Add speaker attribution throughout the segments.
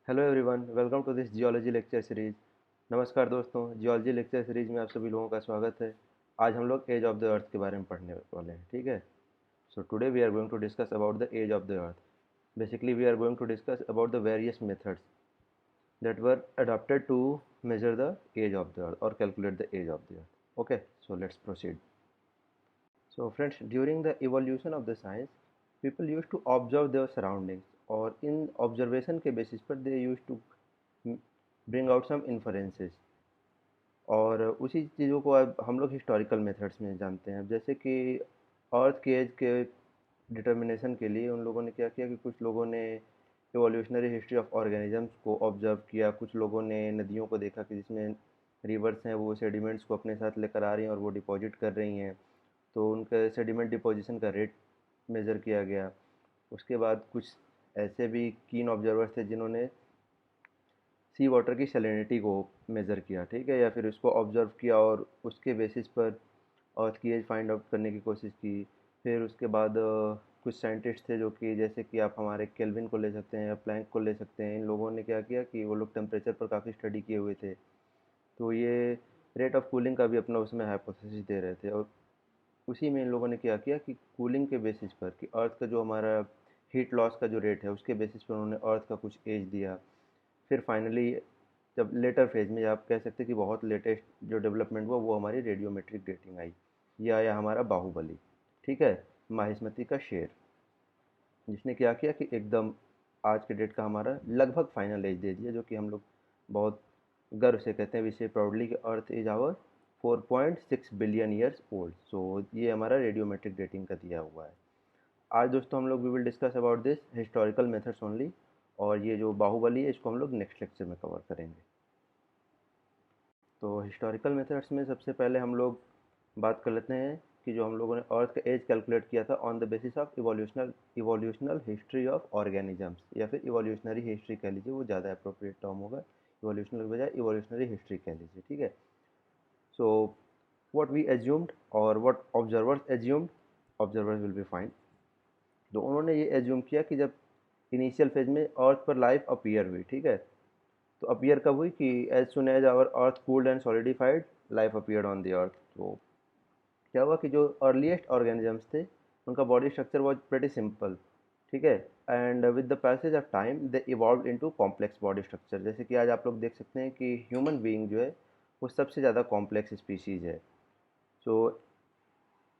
Speaker 1: Hello everyone, welcome to this geology lecture series. नमस्कार दोस्तों, geology lecture series में आप सभी लोगों का स्वागत है। आज हम लोग एज ऑफ द अर्थ के बारे में पढ़ने वाले हैं, ठीक है। So today we are going to discuss about the age of the earth. Basically we are going to discuss about the various methods that were adopted to measure the age of the earth or calculate the age of the earth. Okay, so let's proceed. So friends, during the evolution of the science, people used to observe their surroundings, और इन observation के basis पर they use to bring out some inferences. और उसी चीज़ों को अब हम लोग हिस्टोरिकल मेथड्स में जानते हैं। जैसे कि अर्थ के एज के डिटर्मिनेशन के लिए उन लोगों ने क्या किया कि कुछ लोगों ने एवोल्यूशनरी हिस्ट्री ऑफ ऑर्गेनिजम्स को ऑब्जर्व किया, कुछ लोगों ने नदियों को देखा कि जिसमें रिवर्स हैं वो सेडिमेंट्स को अपने साथ लेकर आ रही हैं और वो डिपॉजिट कर रही हैं, तो उनके सेडिमेंट डिपोजिशन का रेट मेज़र किया गया। उसके बाद कुछ ऐसे भी कीन ऑब्जर्वर्स थे जिन्होंने सी वाटर की सैलिनिटी को मेज़र किया, ठीक है, या फिर उसको ऑब्ज़र्व किया और उसके बेसिस पर अर्थ की एज फाइंड आउट करने की कोशिश की। फिर उसके बाद कुछ साइंटिस्ट थे जो कि जैसे कि आप हमारे केल्विन को ले सकते हैं या प्लैंक को ले सकते हैं। इन लोगों ने क्या किया कि वो लोग टेम्परेचर पर काफ़ी स्टडी किए हुए थे, तो ये रेट ऑफ कूलिंग का भी अपना उसमें हाइपोथेसिस दे रहे थे। और उसी में इन लोगों ने क्या किया कि कूलिंग के बेसिस पर कि अर्थ का जो हमारा हीट लॉस का जो रेट है उसके बेसिस पर उन्होंने अर्थ का कुछ एज दिया। फिर फाइनली जब लेटर फेज में आप कह सकते हैं कि बहुत लेटेस्ट जो डेवलपमेंट हुआ वो हमारी रेडियोमेट्रिक डेटिंग आई। ये आया हमारा बाहुबली, ठीक है, माहिष्मती का शेर, जिसने क्या किया कि एकदम आज के डेट का हमारा लगभग फाइनल एज दे दिया, जो कि हम लोग बहुत गर्व से कहते हैं विषय प्राउडली कि earth is our 4.6 billion years old. So ये हमारा रेडियोमेट्रिक डेटिंग का दिया हुआ है। आज दोस्तों हम लोग we will discuss about this historical methods only, और ये जो बाहुबली है इसको हम लोग नेक्स्ट लेक्चर में कवर करेंगे। तो हिस्टोरिकल मेथड्स में सबसे पहले हम लोग बात कर लेते हैं कि जो हम लोगों ने अर्थ का एज कैलकुलेट किया था on the basis of evolutional history of organisms, या फिर इवोल्यूशनरी हिस्ट्री कह लीजिए, वो ज़्यादा अप्रोप्रिएट टर्म होगा। इवोल्यूशनल के बजाय इवोल्यूशनरी हिस्ट्री कह लीजिए, ठीक है। सो व्हाट वी एज्यूम्ड और what observers assumed, observers will be fine. तो उन्होंने ये एज्यूम किया कि जब इनिशियल फेज में अर्थ पर लाइफ अपीयर हुई, ठीक है, तो अपीयर कब हुई कि as soon as our earth cooled and solidified life appeared on the earth. तो क्या हुआ कि जो अर्लीस्ट ऑर्गेनिजम्स थे उनका body structure was pretty simple, ठीक है, and with the passage of time they evolve into complex body structure. जैसे कि आज आप लोग देख सकते हैं कि ह्यूमन बीइंग जो है वो सबसे ज़्यादा कॉम्प्लेक्स स्पीशीज़ है। So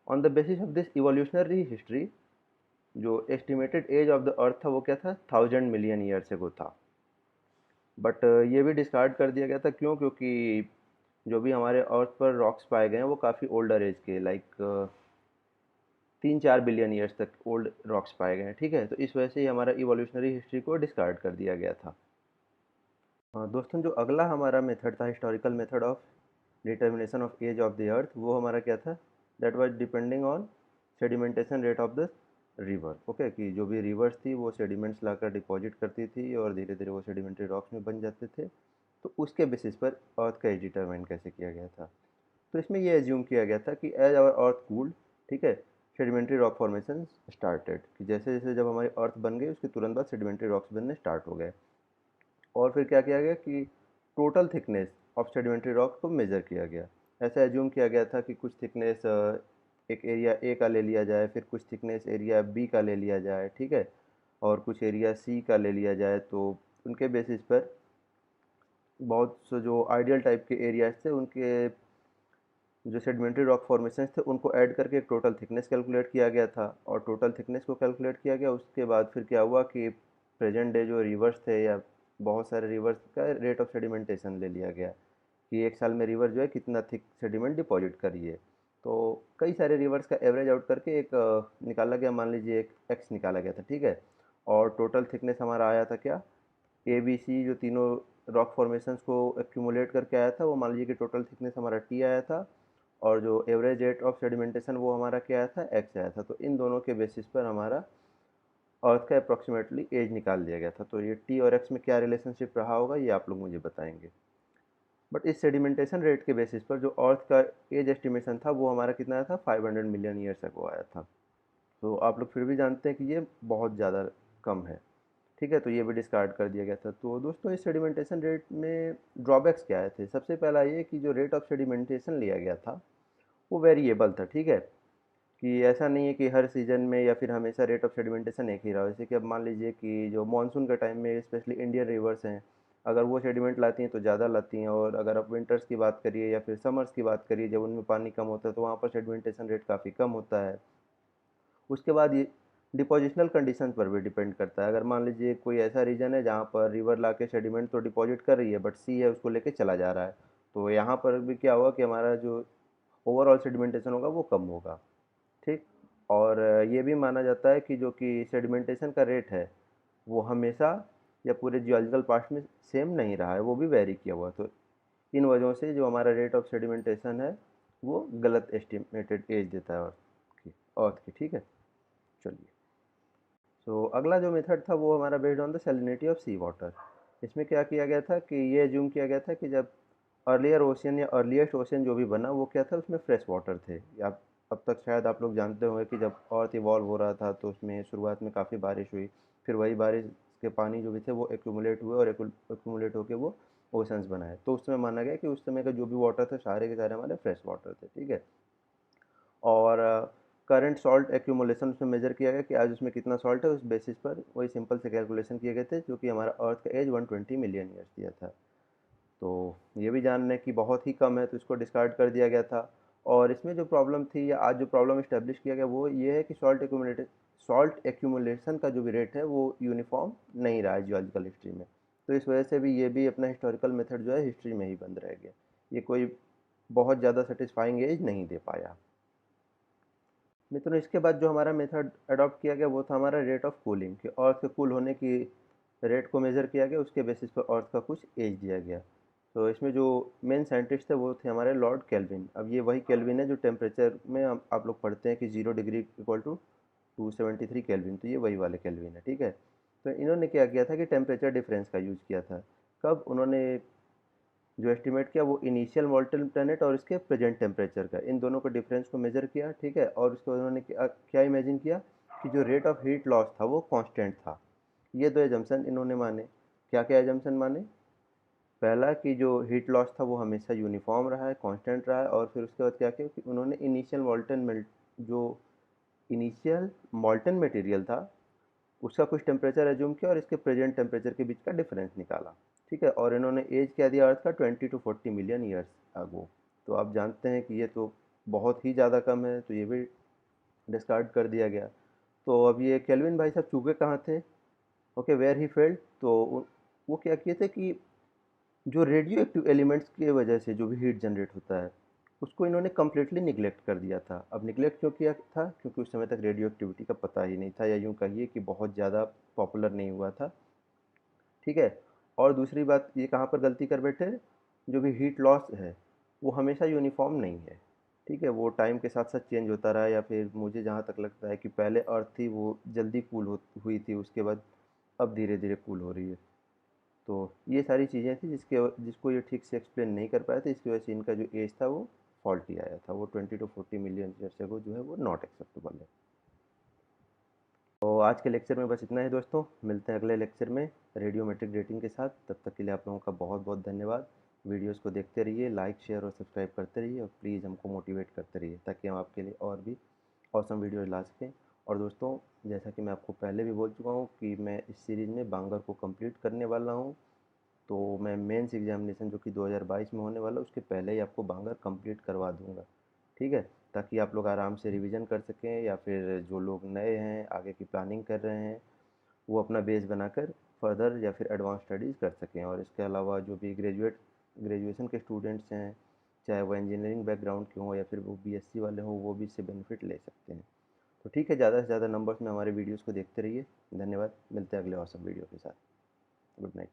Speaker 1: on the basis of this evolutionary history, जो estimated age of the earth था वो क्या था, 1000 मिलियन ईयर्स एगो था। बट ये भी डिस्कार्ड कर दिया गया था, क्यों? क्योंकि जो भी हमारे अर्थ पर रॉक्स पाए गए हैं वो काफ़ी ओल्डर एज के, लाइक 3-4 बिलियन ईयर्स तक ओल्ड रॉक्स पाए गए हैं, ठीक है। तो इस वजह से ही हमारा इवोल्यूशनरी हिस्ट्री को डिस्कार्ड कर दिया गया था। दोस्तों, जो अगला हमारा मेथड था historical method of determination of age of the earth, वो हमारा क्या था, that was depending on sedimentation rate of the river. Okay, कि जो भी रिवर्स थी वो सेडिमेंट्स लाकर डिपॉजिट करती थी और धीरे धीरे वो सेडिमेंट्री रॉक्स में बन जाते थे। तो उसके बेसिस पर अर्थ का एज डिटरमाइन कैसे किया गया था। तो इसमें ये एज्यूम किया गया था कि एज आवर अर्थ कूल्ड, ठीक है, सेडिमेंट्री रॉक फॉर्मेशन स्टार्टेड, कि जैसे जैसे जब हमारी अर्थ बन गई उसके तुरंत बाद सेडिमेंट्री रॉक्स बनने स्टार्ट हो गए। और फिर क्या किया गया कि total thickness of sedimentary rock को मेज़र किया गया। ऐसा एज्यूम किया गया था कि कुछ थिकनेस एक एरिया ए का ले लिया जाए, फिर कुछ थिकनेस एरिया बी का ले लिया जाए, ठीक है, और कुछ एरिया सी का ले लिया जाए। तो उनके बेसिस पर बहुत से जो आइडियल टाइप के एरियाज थे उनके जो सेडिमेंट्री रॉक फॉर्मेशंस थे उनको ऐड करके एक टोटल थिकनेस कैलकुलेट किया गया था। और टोटल थिकनेस को कैलकुलेट किया गया, उसके बाद फिर क्या हुआ कि प्रेजेंट डे जो रिवर्स थे या बहुत सारे रिवर्स का रेट ऑफ सेडिमेंटेशन ले लिया गया कि एक साल में रिवर जो है कितना थिक सेडिमेंट डिपॉजिट करिए। तो कई सारे रिवर्स का एवरेज आउट करके एक निकाला गया, मान लीजिए एक एक्स निकाला गया था, ठीक है। और टोटल थिकनेस हमारा आया था क्या, ए बी सी जो तीनों रॉक फॉर्मेशंस को एक्यूमुलेट करके आया था, वो मान लीजिए कि टोटल थिकनेस हमारा टी आया था, और जो एवरेज रेट ऑफ सेडिमेंटेशन वो हमारा क्या आया था, एक्स आया था। तो इन दोनों के बेसिस पर हमारा अर्थ का अप्रॉक्सीमेटली एज निकाल दिया गया था। तो ये टी और एक्स में क्या रिलेशनशिप रहा होगा ये आप लोग मुझे बताएंगे। बट इस सेडिमेंटेशन रेट के बेसिस पर जो अर्थ का एज एस्टिमेशन था वो हमारा कितना आया था, 500 मिलियन ईयर्स तक वो आया था। तो आप लोग फिर भी जानते हैं कि ये बहुत ज़्यादा कम है। ठीक है, तो ये भी डिस्कार्ड कर दिया गया था। तो दोस्तों इस सेडिमेंटेशन रेट में ड्रॉबैक्स क्या आए थे? सबसे पहला ये कि जो रेट ऑफ सेडिमेंटेशन लिया गया था वो वेरिएबल था, ठीक है, कि ऐसा नहीं है कि हर सीज़न में या फिर हमेशा रेट ऑफ सेडिमेंटेशन एक ही रहा हो। जैसे कि अब मान लीजिए कि जो मानसून के टाइम में स्पेशली इंडियन रिवर्स हैं, अगर वो सेडिमेंट लाती हैं तो ज़्यादा लाती हैं, और अगर आप विंटर्स की बात करिए या फिर समर्स की बात करिए जब उनमें पानी कम होता है तो वहाँ पर सेडिमेंटेशन रेट काफ़ी कम होता है। उसके बाद ये डिपोजिशनल कंडीशन पर भी डिपेंड करता है। अगर मान लीजिए कोई ऐसा रीजन है जहाँ पर रिवर ला के सेडिमेंट तो डिपॉजिट कर रही है बट सी है उसको लेके चला जा रहा है, तो यहाँ पर भी क्या होगा कि हमारा जो ओवरऑल सेडिमेंटेशन होगा वो कम होगा, ठीक। और ये भी माना जाता है कि जो कि सेडिमेंटेशन का रेट है वो हमेशा या पूरे जियोलॉजिकल पास्ट में सेम नहीं रहा है, वो भी वेरी किया हुआ। तो इन वजहों से जो हमारा रेट ऑफ सेडिमेंटेशन है वो गलत एस्टिमेटेड एज देता है अर्थ की, ठीक है। चलिए, तो अगला जो मेथड था वो हमारा based on the salinity of sea water. इसमें क्या किया गया था कि ये एज्यूम किया गया था कि जब अर्लियर ओशियन या अर्लीस्ट ओशियन जो भी बना वो क्या था, उसमें फ्रेश वाटर थे। या अब तक शायद आप लोग जानते होंगे कि जब अर्थ इवॉल्व हो रहा था तो उसमें शुरुआत में काफ़ी बारिश हुई, फिर वही बारिश के पानी जो भी थे वो एक्यूमुलेट हुए और एक्यूमुलेट होकर वो ओशंस बनाए। तो उस समय माना गया कि उस समय का जो भी वाटर था सारे के सारे हमारे फ्रेश वाटर थे, ठीक है। और करंट सॉल्ट एक्यूमुलेशन उसमें मेजर किया गया कि आज उसमें कितना सॉल्ट है, उस बेसिस पर वही सिंपल से कैलकुलेशन किए गए थे, जो कि हमारा अर्थ का एज 120 मिलियन ईयर्स दिया था। तो ये भी जान लें कि बहुत ही कम है तो इसको डिस्कार्ड कर दिया गया था। और इसमें जो प्रॉब्लम थी या आज जो प्रॉब्लम इस्टेब्लिश किया गया वो ये है कि सॉल्ट एक्यूमुलेशन का जो भी रेट है वो यूनिफॉर्म नहीं रहा है जियोलॉजिकल हिस्ट्री में। तो इस वजह से भी ये भी अपना हिस्टोरिकल मेथड जो है हिस्ट्री में ही बंद रह गया। ये कोई बहुत ज़्यादा सेटिस्फाइंग एज नहीं दे पाया। मित्रों इसके बाद जो हमारा मेथड अडॉप्ट किया गया वो था हमारा रेट ऑफ कूलिंग, कि अर्थ के कूल होने की रेट को मेज़र किया गया, उसके बेसिस पर अर्थ का कुछ एज दिया गया। तो इसमें जो मेन साइंटिस्ट थे वो थे हमारे लॉर्ड केल्विन। अब ये वही केल्विन है जो टेम्परेचर में आप लोग पढ़ते हैं कि 0 डिग्री इक्वल टू 273 केल्विन, तो ये वही वाले केल्विन है, ठीक है। तो इन्होंने क्या किया था कि टेम्परेचर डिफरेंस का यूज़ किया था। कब उन्होंने जो एस्टिमेट किया वो इनिशियल मोल्टन प्लैनेट और इसके प्रेजेंट टेम्परेचर का, इन दोनों के डिफरेंस को मेजर किया, ठीक है। और उसके बाद उन्होंने क्या इमेजिन किया कि जो रेट ऑफ हीट लॉस था वो कांस्टेंट था। ये दो एजम्पशन इन्होंने माने। क्या क्या एजम्पशन माने? पहला कि जो हीट लॉस था वो हमेशा यूनिफॉर्म रहा है, कांस्टेंट रहा है। और फिर उसके बाद क्या किया कि उन्होंने इनिशियल मॉल्टन मटेरियल था उसका कुछ टेम्परेचर एज्यूम किया और इसके प्रेजेंट टेम्परेचर के बीच का डिफरेंस निकाला, ठीक है। और इन्होंने एज क्या दिया अर्थ का, 20 to 40 मिलियन ईयर्स अगो। तो आप जानते हैं कि ये तो बहुत ही ज़्यादा कम है, तो ये भी डिस्कार्ड कर दिया गया। तो अब ये केल्विन भाई साहब चूके कहाँ थे? Okay, where he failed. तो वो क्या किए थे कि जो रेडियो एक्टिव एलिमेंट्स की वजह से जो भी हीट जनरेट होता है उसको इन्होंने कम्प्लीटली निगलेक्ट कर दिया था। अब निगलेक्ट क्यों किया था? क्योंकि उस समय तक रेडियो एक्टिविटी का पता ही नहीं था, या यूँ कहिए कि बहुत ज़्यादा पॉपुलर नहीं हुआ था, ठीक है। और दूसरी बात ये कहाँ पर गलती कर बैठे, जो भी हीट लॉस है वो हमेशा यूनिफॉर्म नहीं है, ठीक है। वो टाइम के साथ साथ चेंज होता रहा, या फिर मुझे जहाँ तक लगता है कि पहले अर्थ थी वो जल्दी कूल हो हुई थी, उसके बाद अब धीरे धीरे कूल हो रही है। तो ये सारी चीज़ें थी जिसको ये ठीक से एक्सप्लेन नहीं कर पाए थे, इसकी वजह से इनका जो एज था वो फॉल्टी आया था। वो 20 to 40 मिलियन ईयर्स अगो जो है वो नॉट एक्सेप्टेबल है। तो आज के लेक्चर में बस इतना ही दोस्तों, मिलते हैं अगले लेक्चर में रेडियोमेट्रिक डेटिंग के साथ। तब तक के लिए आप लोगों का बहुत बहुत धन्यवाद। वीडियोस को देखते रहिए, लाइक शेयर और सब्सक्राइब करते रहिए, और प्लीज़ हमको मोटिवेट करते रहिए ताकि हम आपके लिए और भी ऑसम वीडियोज ला सकें। और दोस्तों जैसा कि मैं आपको पहले भी बोल चुका हूँ कि मैं इस सीरीज़ में बांगर को कंप्लीट करने वाला हूँ। तो मैं मेंस एग्जामिनेशन जो कि 2022 में होने वाला है उसके पहले ही आपको बांगर कंप्लीट करवा दूंगा, ठीक है, ताकि आप लोग आराम से रिवीजन कर सकें, या फिर जो लोग नए हैं आगे की प्लानिंग कर रहे हैं वो अपना बेस बनाकर फर्दर या फिर एडवांस स्टडीज़ कर सकें। और इसके अलावा जो भी ग्रेजुएशन के स्टूडेंट्स हैं, चाहे वो इंजीनियरिंग बैकग्राउंड के हों या फिर वो बीएससी वाले हों, वो भी इससे बेनिफिट ले सकते हैं। तो ठीक है, ज़्यादा से ज़्यादा नंबर्स में हमारे वीडियोज़ को देखते रहिए। धन्यवाद, मिलते हैं अगले ऑसम वीडियो के साथ। Good night.